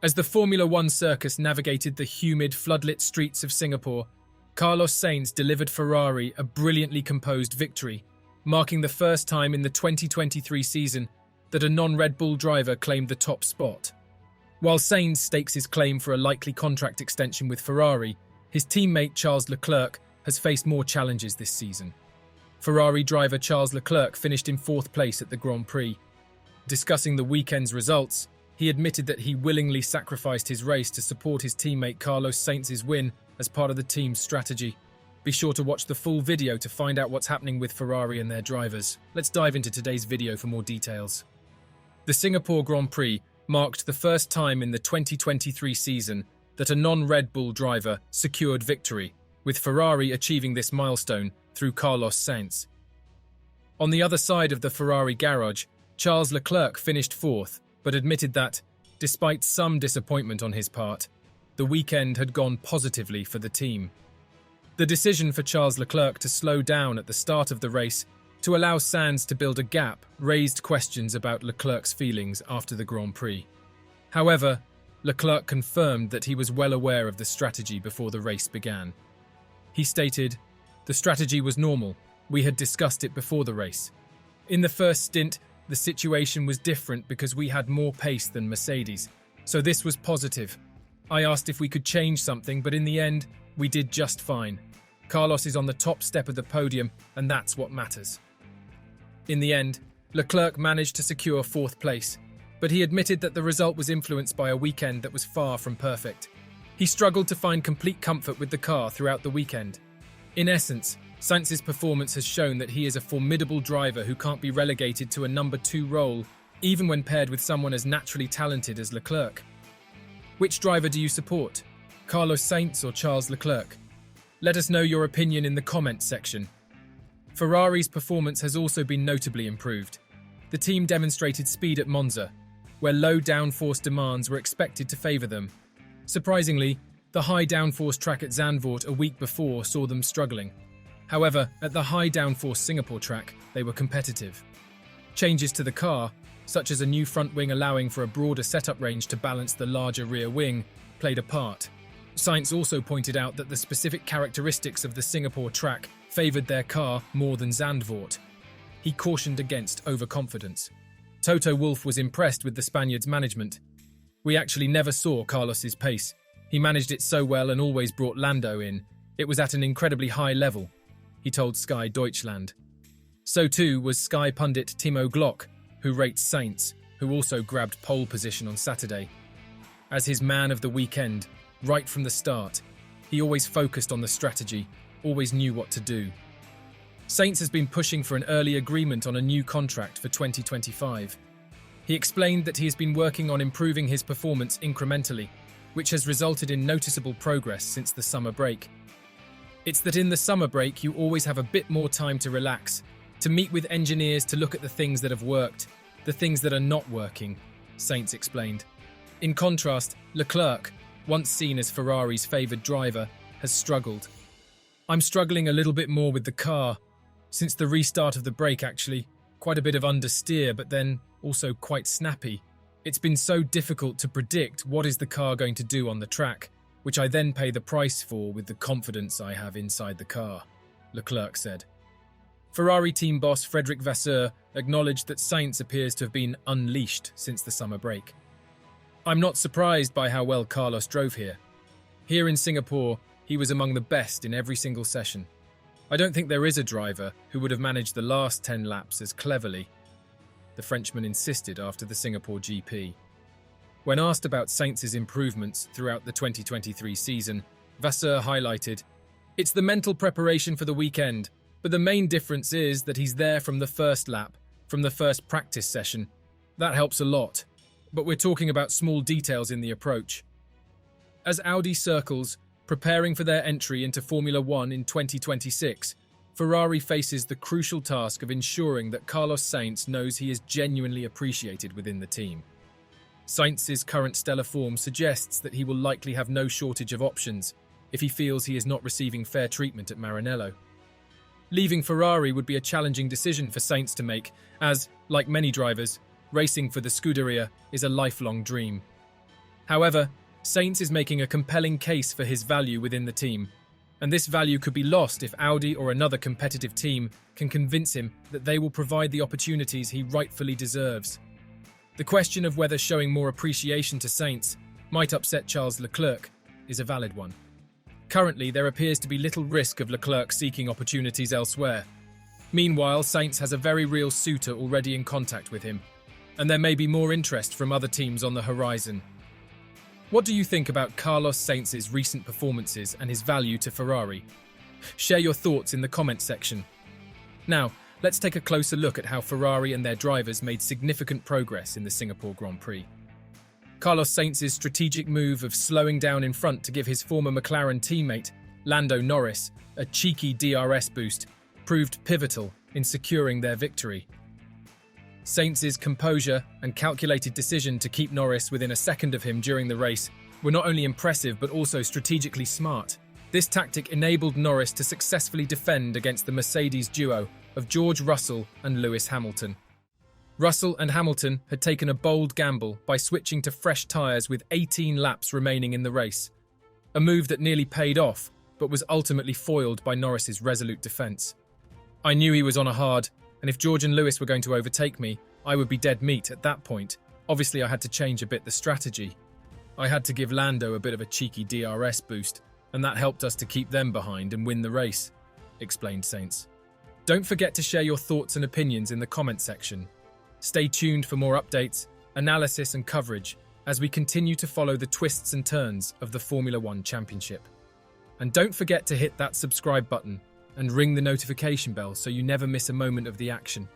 As the Formula One circus navigated the humid, floodlit streets of Singapore, Carlos Sainz delivered Ferrari a brilliantly composed victory, marking the first time in the 2023 season that a non-Red Bull driver claimed the top spot. While Sainz stakes his claim for a likely contract extension with Ferrari, his teammate Charles Leclerc has faced more challenges this season. Ferrari driver Charles Leclerc finished in fourth place at the Grand Prix. Discussing the weekend's results, he admitted that he willingly sacrificed his race to support his teammate Carlos Sainz's win as part of the team's strategy. Be sure to watch the full video to find out what's happening with Ferrari and their drivers. Let's dive into today's video for more details. The Singapore Grand Prix marked the first time in the 2023 season that a non-Red Bull driver secured victory, with Ferrari achieving this milestone through Carlos Sainz. On the other side of the Ferrari garage, Charles Leclerc finished fourth, but admitted that, despite some disappointment on his part, the weekend had gone positively for the team. The decision for Charles Leclerc to slow down at the start of the race to allow Sainz to build a gap raised questions about Leclerc's feelings after the Grand Prix. However, Leclerc confirmed that he was well aware of the strategy before the race began. He stated, "The strategy was normal. We had discussed it before the race. In the first stint, the situation was different because we had more pace than Mercedes, so this was positive. I asked if we could change something, but in the end, we did just fine. Carlos is on the top step of the podium, and that's what matters." In the end, Leclerc managed to secure fourth place, but he admitted that the result was influenced by a weekend that was far from perfect. He struggled to find complete comfort with the car throughout the weekend. In essence, Sainz's performance has shown that he is a formidable driver who can't be relegated to a number 2 role, even when paired with someone as naturally talented as Leclerc. Which driver do you support? Carlos Sainz or Charles Leclerc? Let us know your opinion in the comments section. Ferrari's performance has also been notably improved. The team demonstrated speed at Monza, where low downforce demands were expected to favour them. Surprisingly, the high downforce track at Zandvoort a week before saw them struggling. However, at the high downforce Singapore track, they were competitive. Changes to the car, such as a new front wing allowing for a broader setup range to balance the larger rear wing, played a part. Sainz also pointed out that the specific characteristics of the Singapore track favoured their car more than Zandvoort. He cautioned against overconfidence. Toto Wolff was impressed with the Spaniard's management. "We actually never saw Carlos's pace. He managed it so well and always brought Lando in. It was at an incredibly high level," he told Sky Deutschland. So too was Sky pundit Timo Glock, who rates Sainz, who also grabbed pole position on Saturday. As his man of the weekend, right from the start, he always focused on the strategy, always knew what to do. Sainz has been pushing for an early agreement on a new contract for 2025. He explained that he has been working on improving his performance incrementally, which has resulted in noticeable progress since the summer break. "It's that in the summer break you always have a bit more time to relax, to meet with engineers to look at the things that have worked, the things that are not working," Sainz explained. In contrast, Leclerc, once seen as Ferrari's favoured driver, has struggled. "I'm struggling a little bit more with the car. Since the restart of the break actually, quite a bit of understeer but then also quite snappy. It's been so difficult to predict what is the car going to do on the track, which I then pay the price for with the confidence I have inside the car," Leclerc said. Ferrari team boss Frederic Vasseur acknowledged that Sainz appears to have been unleashed since the summer break. "I'm not surprised by how well Carlos drove here. Here in Singapore, he was among the best in every single session. I don't think there is a driver who would have managed the last 10 laps as cleverly," the Frenchman insisted after the Singapore GP. When asked about Sainz's improvements throughout the 2023 season, Vasseur highlighted, "It's the mental preparation for the weekend, but the main difference is that he's there from the first lap, from the first practice session. That helps a lot, but we're talking about small details in the approach." As Audi circles, preparing for their entry into Formula One in 2026, Ferrari faces the crucial task of ensuring that Carlos Sainz knows he is genuinely appreciated within the team. Sainz's current stellar form suggests that he will likely have no shortage of options if he feels he is not receiving fair treatment at Maranello. Leaving Ferrari would be a challenging decision for Sainz to make, as, like many drivers, racing for the Scuderia is a lifelong dream. However, Sainz is making a compelling case for his value within the team, and this value could be lost if Audi or another competitive team can convince him that they will provide the opportunities he rightfully deserves. The question of whether showing more appreciation to Sainz might upset Charles Leclerc is a valid one. Currently, there appears to be little risk of Leclerc seeking opportunities elsewhere. Meanwhile, Sainz has a very real suitor already in contact with him, and there may be more interest from other teams on the horizon. What do you think about Carlos Sainz's recent performances and his value to Ferrari? Share your thoughts in the comment section. Now, let's take a closer look at how Ferrari and their drivers made significant progress in the Singapore Grand Prix. Carlos Sainz's strategic move of slowing down in front to give his former McLaren teammate, Lando Norris, a cheeky DRS boost proved pivotal in securing their victory. Sainz's composure and calculated decision to keep Norris within a second of him during the race were not only impressive but also strategically smart. This tactic enabled Norris to successfully defend against the Mercedes duo of George Russell and Lewis Hamilton. Russell and Hamilton had taken a bold gamble by switching to fresh tyres with 18 laps remaining in the race, a move that nearly paid off but was ultimately foiled by Norris's resolute defence. I knew he was on a hard, and if George and Lewis were going to overtake me, I would be dead meat at that point. Obviously, I had to change a bit the strategy. I had to give Lando a bit of a cheeky DRS boost, and that helped us to keep them behind and win the race, explained Sainz. Don't forget to share your thoughts and opinions in the comment section. Stay tuned for more updates, analysis and coverage as we continue to follow the twists and turns of the Formula One Championship. And don't forget to hit that subscribe button and ring the notification bell so you never miss a moment of the action.